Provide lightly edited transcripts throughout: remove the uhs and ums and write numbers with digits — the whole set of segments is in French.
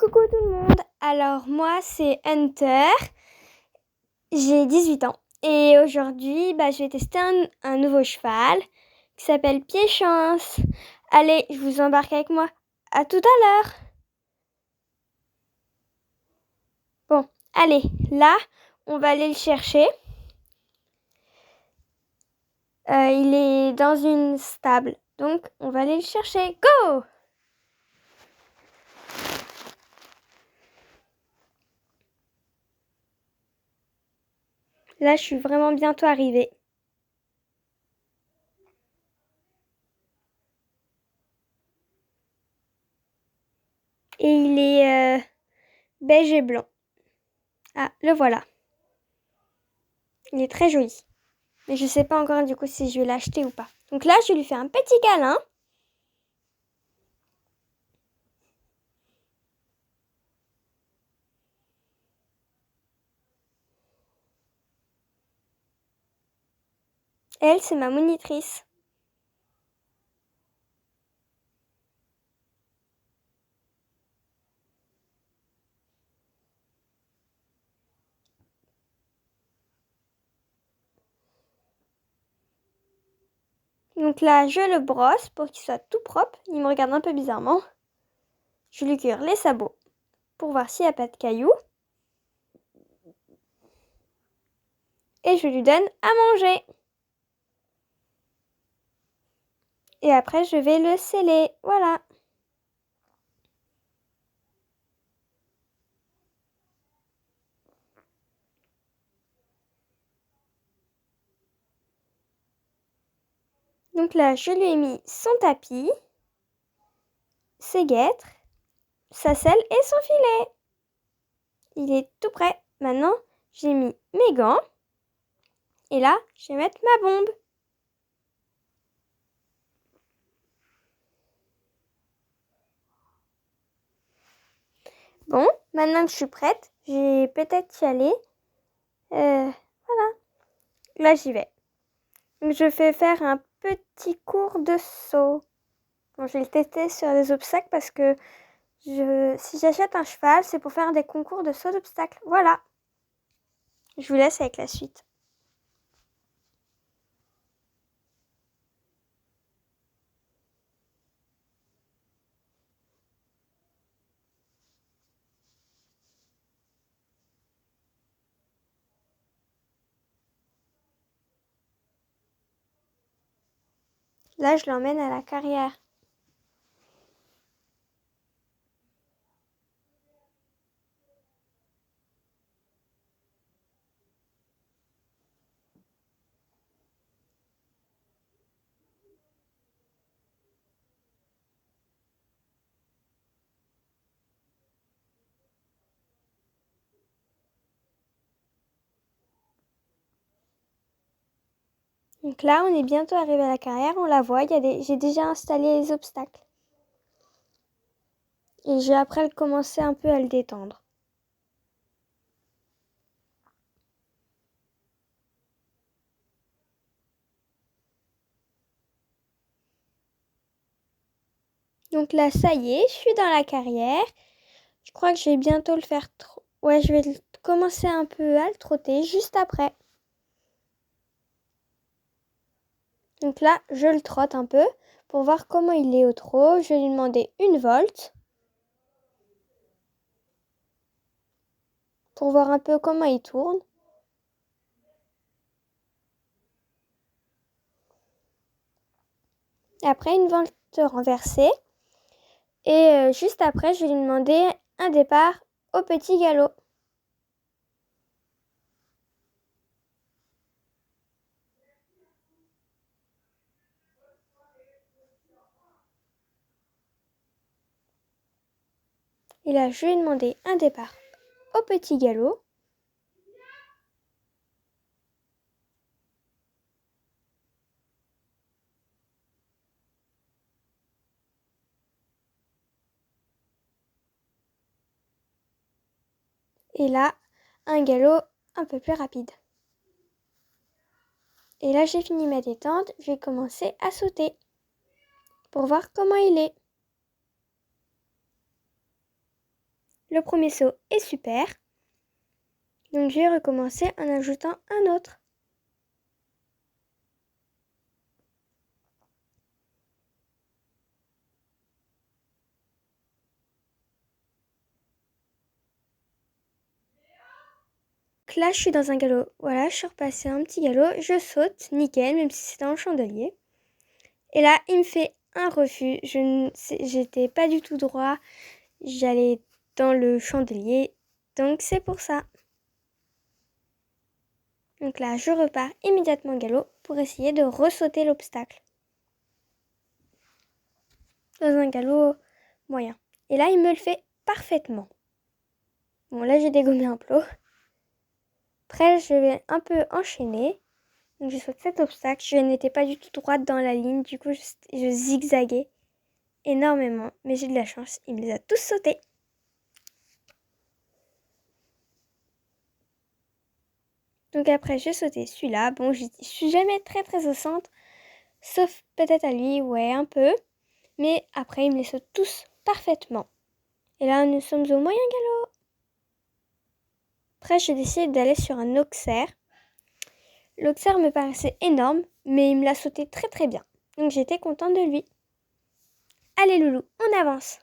Coucou tout le monde, alors moi c'est Hunter, j'ai 18 ans et aujourd'hui je vais tester un nouveau cheval qui s'appelle Pied Chance. Allez, je vous embarque avec moi, à tout à l'heure. Bon, allez, là on va aller le chercher. Il est dans une stable, donc on va aller le chercher, go! Là je suis vraiment bientôt arrivée. Et il est beige et blanc. Ah, le voilà. Il est très joli. Mais je sais pas encore du coup si je vais l'acheter ou pas. Donc là, je lui fais un petit câlin. Elle, c'est ma monitrice. Donc là, je le brosse pour qu'il soit tout propre. Il me regarde un peu bizarrement. Je lui cure les sabots pour voir s'il n'y a pas de cailloux. Et je lui donne à manger. Et après, je vais le sceller. Voilà. Donc là, je lui ai mis son tapis, ses guêtres, sa selle et son filet. Il est tout prêt. Maintenant, j'ai mis mes gants. Et là, je vais mettre ma bombe. Bon, maintenant que je suis prête, je vais peut-être y aller. Voilà. Là, j'y vais. Donc, je vais faire un petit cours de saut. Bon, je vais le tester sur les obstacles parce que si j'achète un cheval, c'est pour faire des concours de saut d'obstacles. Voilà. Je vous laisse avec la suite. Là, je l'emmène à la carrière. Donc là, on est bientôt arrivé à la carrière. On la voit. J'ai déjà installé les obstacles. Et je vais après commencer un peu à le détendre. Donc là, ça y est, je suis dans la carrière. Je crois que je vais bientôt le faire Ouais, je vais commencer un peu à le trotter juste après. Donc là, je le trotte un peu pour voir comment il est au trot. Je vais lui demander une volte pour voir un peu comment il tourne. Après, une volte renversée. Et juste après, je vais lui demander un départ au petit galop. Et là, je vais lui demander un départ au petit galop. Et là, un galop un peu plus rapide. Et là, j'ai fini ma détente. Je vais commencer à sauter pour voir comment il est. le premier saut est super. Donc je vais recommencer en ajoutant un autre. Donc là, je suis dans un galop. Voilà, je suis repassée un petit galop. Je saute, nickel, même si c'est dans le chandelier. Et là, il me fait un refus. J'étais pas du tout droit. J'allais dans le chandelier. Donc c'est pour ça. Donc là, je repars immédiatement galop pour essayer de ressauter l'obstacle. Dans un galop moyen. Et là, il me le fait parfaitement. Bon, là, j'ai dégommé un plot. Après, je vais un peu enchaîner. Donc, je saute cet obstacle. Je n'étais pas du tout droite dans la ligne. Du coup, je zigzaguais énormément. Mais j'ai de la chance. Il me les a tous sautés. Donc après, j'ai sauté celui-là. Bon, je suis jamais très au centre. Sauf peut-être à lui, ouais, un peu. Mais après, il me les saute tous parfaitement. Et là, nous sommes au moyen galop. Après, j'ai décidé d'aller sur un auxerre. L'auxerre me paraissait énorme, mais il me l'a sauté très bien. Donc j'étais contente de lui. Allez Loulou, on avance.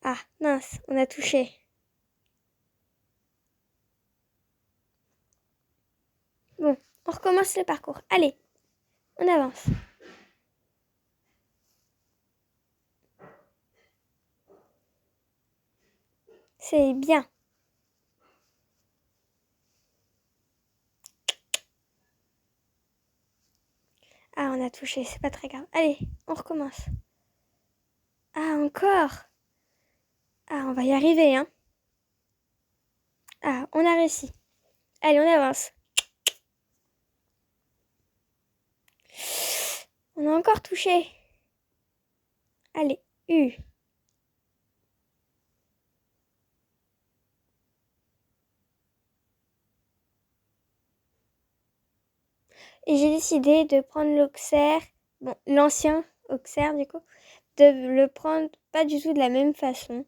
Ah, mince, on a touché. Bon, on recommence le parcours. Allez, on avance. C'est bien. Ah, on a touché, c'est pas très grave. Allez, on recommence. Ah, encore. Ah, on va y arriver, hein. Ah, on a réussi. Allez, on avance. On a encore touché. Allez, U. Et j'ai décidé de prendre l'auxerre, bon, l'ancien auxerre du coup, de le prendre pas du tout de la même façon.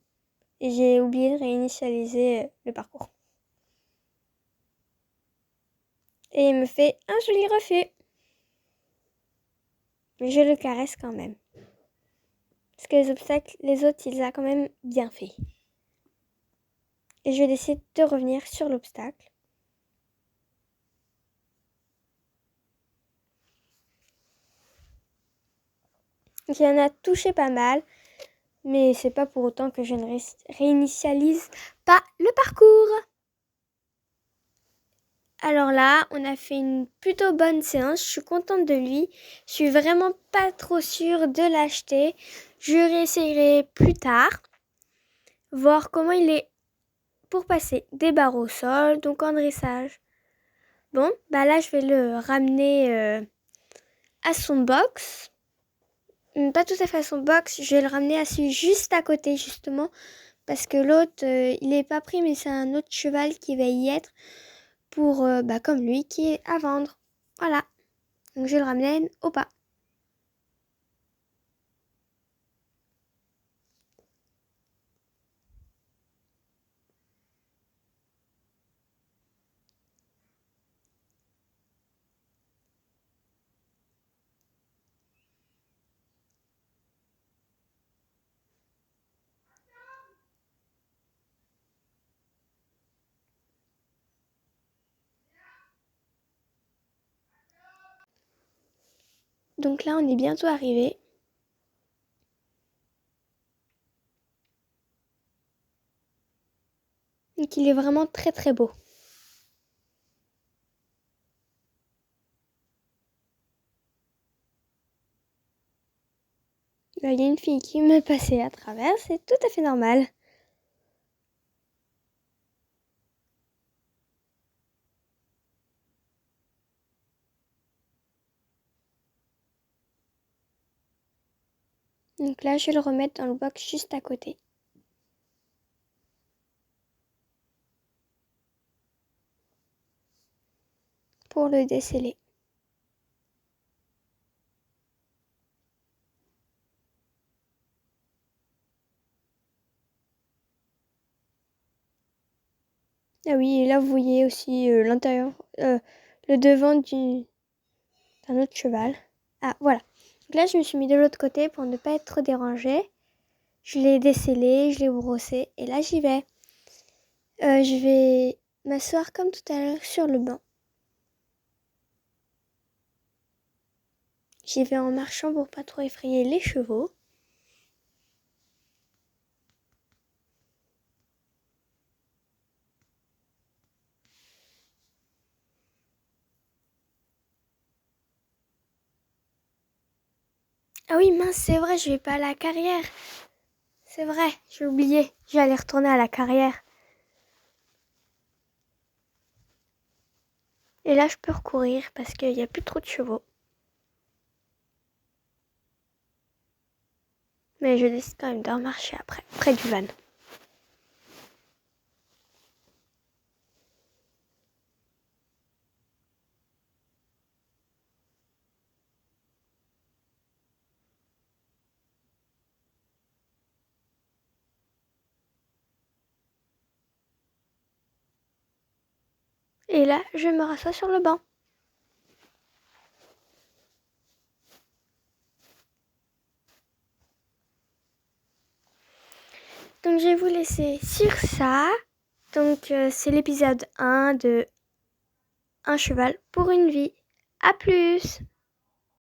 Et j'ai oublié de réinitialiser le parcours. Et il me fait un joli refus. Mais je le caresse quand même. Parce que les obstacles, les autres, il les a quand même bien fait. Et je vais décider de revenir sur l'obstacle. Donc il y en a touché pas mal. Mais c'est pas pour autant que je ne réinitialise pas le parcours. Alors là, on a fait une plutôt bonne séance. Je suis contente de lui. Je suis vraiment pas trop sûre de l'acheter. Je réessayerai plus tard. Voir comment il est pour passer des barres au sol, donc en dressage. Bon, bah là, je vais le ramener à son box. Pas tout à fait à son box. Je vais le ramener à celui juste à côté, justement. Parce que l'autre, il est pas pris, mais c'est un autre cheval qui va y être. Pour, comme lui, qui est à vendre. Voilà. Donc je le ramène au pas. Donc là, on est bientôt arrivé. Donc il est vraiment très beau. Là, il y a une fille qui me passait à travers, c'est tout à fait normal. Donc là, je vais le remettre dans le box juste à côté. Pour le déceler. Ah oui, et là vous voyez aussi l'intérieur, le devant d'un autre cheval. Ah voilà. Donc là je me suis mis de l'autre côté pour ne pas être trop dérangée. Je l'ai descellé, je l'ai brossé et là j'y vais. Je vais m'asseoir comme tout à l'heure sur le banc. J'y vais en marchant pour pas trop effrayer les chevaux. Ah oui, mince, c'est vrai, je vais pas à la carrière. C'est vrai, j'ai oublié. J'allais retourner à la carrière. Et là, je peux recourir parce qu'il n'y a plus trop de chevaux. Mais je décide quand même de remarcher après, près du van. Et là, je me rassois sur le banc. Donc, je vais vous laisser sur ça. Donc, c'est l'épisode 1 de Un cheval pour une vie. À plus!